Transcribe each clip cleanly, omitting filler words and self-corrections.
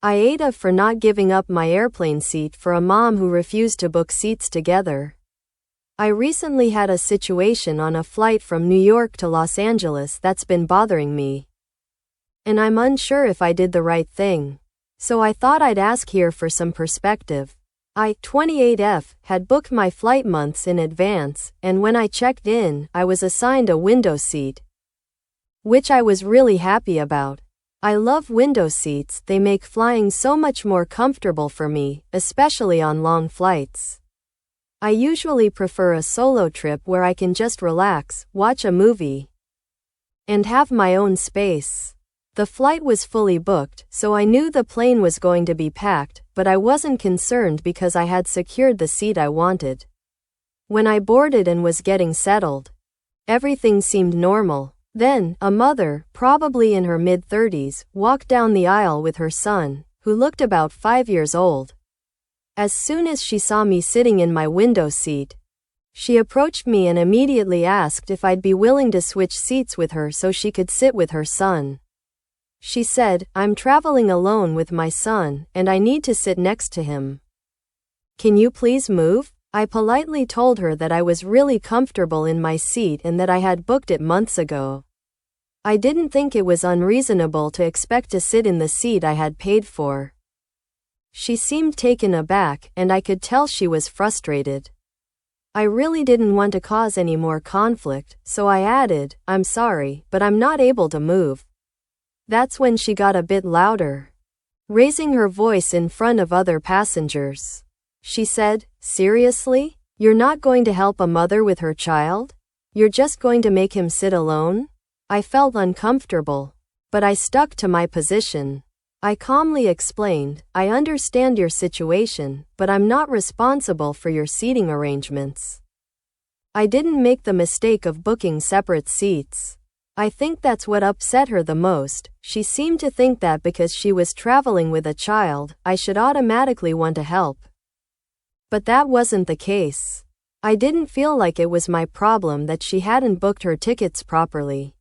AITA for not giving up my airplane seat for a mom who refused to book seats together. I recently had a situation on a flight from New York to Los Angeles that's been bothering me. And I'm unsure if I did the right thing. So I thought I'd ask here for some perspective. I, 28F, had booked my flight months in advance, and when I checked in, I was assigned a window seat, which I was really happy about. I love window seats, they make flying so much more comfortable for me, especially on long flights. I usually prefer a solo trip where I can just relax, watch a movie, and have my own space. The flight was fully booked, so I knew the plane was going to be packed, but I wasn't concerned because I had secured the seat I wanted. When I boarded and was getting settled, everything seemed normal. Then, a mother, probably in her mid-30s, walked down the aisle with her son, who looked about 5 years old. As soon as she saw me sitting in my window seat, she approached me and immediately asked if I'd be willing to switch seats with her so she could sit with her son. She said, "I'm traveling alone with my son, and I need to sit next to him. Can you please move?" I politely told her that I was really comfortable in my seat and that I had booked it months ago. I didn't think it was unreasonable to expect to sit in the seat I had paid for. She seemed taken aback, and I could tell she was frustrated. I really didn't want to cause any more conflict, so I added, "I'm sorry, but I'm not able to move." That's when she got a bit louder, raising her voice in front of other passengers. She said, "Seriously? You're not going to help a mother with her child? You're just going to make him sit alone?" I felt uncomfortable, but I stuck to my position. I calmly explained, "I understand your situation, but I'm not responsible for your seating arrangements. I didn't make the mistake of booking separate seats." I think that's what upset her the most. She seemed to think that because she was traveling with a child, I should automatically want to help. But that wasn't the case. I didn't feel like it was my problem that she hadn't booked her tickets properly.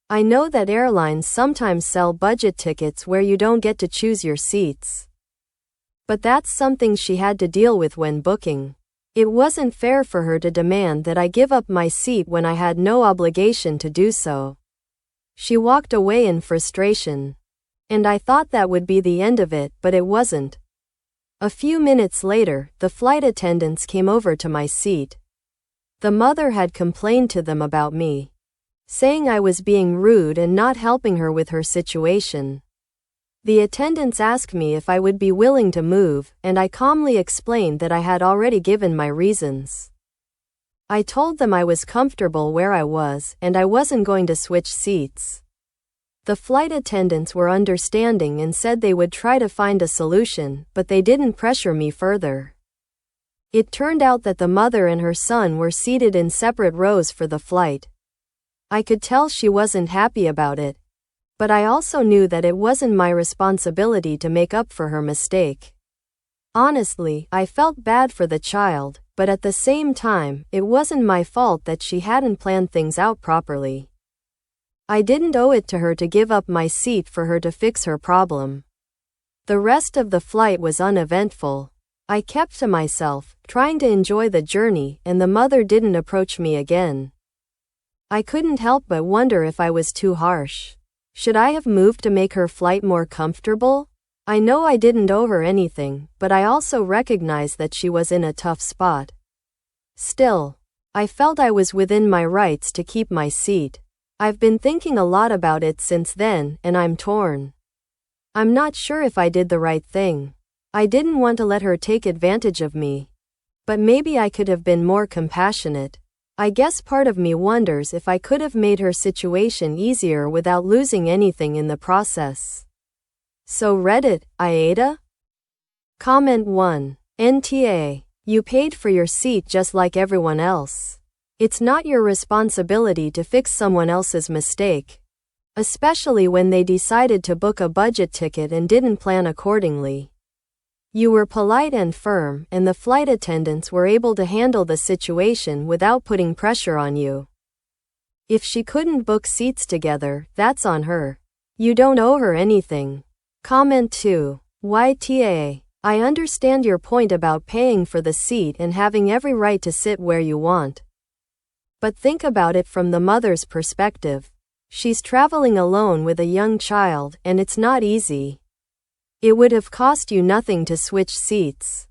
I know that airlines sometimes sell budget tickets where you don't get to choose your seats. But that's something she had to deal with when booking. It wasn't fair for her to demand that I give up my seat when I had no obligation to do so. She walked away in frustration. And I thought that would be the end of it, but it wasn't. A few minutes later, the flight attendants came over to my seat. The mother had complained to them about me, saying I was being rude and not helping her with her situation. The attendants asked me if I would be willing to move, and I calmly explained that I had already given my reasons. I told them I was comfortable where I was, and I wasn't going to switch seats. The flight attendants were understanding and said they would try to find a solution, but they didn't pressure me further. It turned out that the mother and her son were seated in separate rows for the flight. I could tell she wasn't happy about it. But I also knew that it wasn't my responsibility to make up for her mistake. Honestly, I felt bad for the child, but at the same time, it wasn't my fault that she hadn't planned things out properly. I didn't owe it to her to give up my seat for her to fix her problem. The rest of the flight was uneventful. I kept to myself, trying to enjoy the journey, and the mother didn't approach me again. I couldn't help but wonder if I was too harsh. Should I have moved to make her flight more comfortable? I know I didn't owe her anything, but I also recognized that she was in a tough spot. Still, I felt I was within my rights to keep my seat. I've been thinking a lot about it since then, and I'm torn. I'm not sure if I did the right thing. I didn't want to let her take advantage of me. But maybe I could have been more compassionate. I guess part of me wonders if I could have made her situation easier without losing anything in the process. So Reddit, AITA? Comment 1. NTA. You paid for your seat just like everyone else. It's not your responsibility to fix someone else's mistake, especially when they decided to book a budget ticket and didn't plan accordingly. You were polite and firm, and the flight attendants were able to handle the situation without putting pressure on you. If she couldn't book seats together, that's on her. You don't owe her anything. Comment 2. YTA. I understand your point about paying for the seat and having every right to sit where you want. But think about it from the mother's perspective. She's traveling alone with a young child, and it's not easy. It would have cost you nothing to switch seats.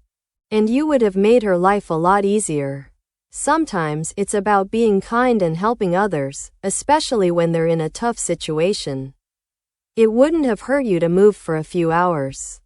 And you would have made her life a lot easier. Sometimes it's about being kind and helping others, especially when they're in a tough situation. It wouldn't have hurt you to move for a few hours.